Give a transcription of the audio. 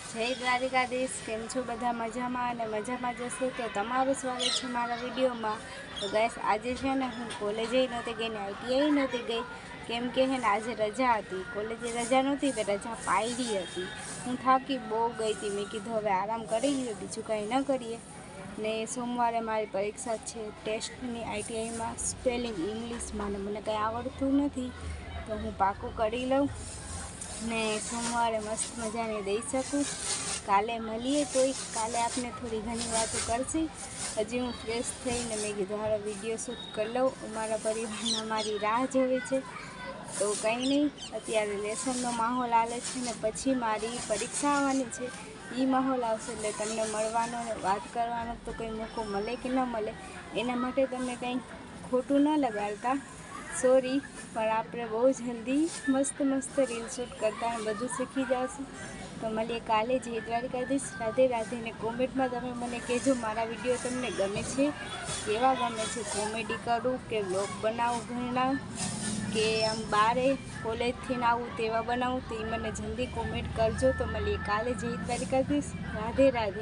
જય દ્વારિકાધીશ, કેમ છો બધા? મજામાં અને મજામાં જશો તો તમારું સ્વાગત છે મારા વિડીયોમાં। તો ગાઈસ, આજે છે ને હું કોલેજે નહોતી ગઈ ને ITI નહોતી ગઈ, કેમ કે હે ને આજે રજા હતી। કોલેજે રજા નહોતી તો રજા પાડી હતી। હું થાકી બહુ ગઈ હતી, મેં કીધું હવે આરામ કરી લઈએ, બીજું કાંઈ ન કરીએ। ને સોમવારે મારી પરીક્ષા છે ટેસ્ટની ITIમાં, સ્પેલિંગ ઇંગ્લિશમાં, ને મને કંઈ આવડતું નથી તો હું પાકું કરી લઉં ને સોમવારે મસ્ત મજાની દઈ શકું। કાલે મળીએ, તોય કાલે આપણે થોડી ઘણી વાતો કરશી। હજી હું ફ્રેશ થઈને મેં કીધું હારો વિડીયો શૂટ કરી લઉં, અમારા પરિવારના મારી રાહ જોવે છે। તો કંઈ નહીં, અત્યારે લેસનનો માહોલ હાલે છે ને પછી મારી પરીક્ષા આવવાની છે, એ માહોલ આવશે એટલે તમને મળવાનો ને વાત કરવાનો તો કંઈ મોકો મળે કે ન મળે, એના માટે તમને કંઈ ખોટું ન લગાડતા, સોરી। પણ આપણે બહુ જલ્દી મસ્ત રીલ શૂટ કરતા ને બધું શીખી જશું। તો મળીએ કાલે। જય દ્વારિકાધીશ, રાધે રાધે। ને કોમેન્ટમાં તમે મને કહેજો મારા વિડીયો તમને ગમે છે, કેવા ગમે છે, કોમેડી કરું કે વ્લોગ બનાવું ઘરના, કે આમ બારે કોલેજથી આવું તેવા બનાવું, તો એ મને જલ્દી કોમેન્ટ કરજો। તો મળીએ કાલે। જય દ્વારિકાધીશ, રાધે રાધે।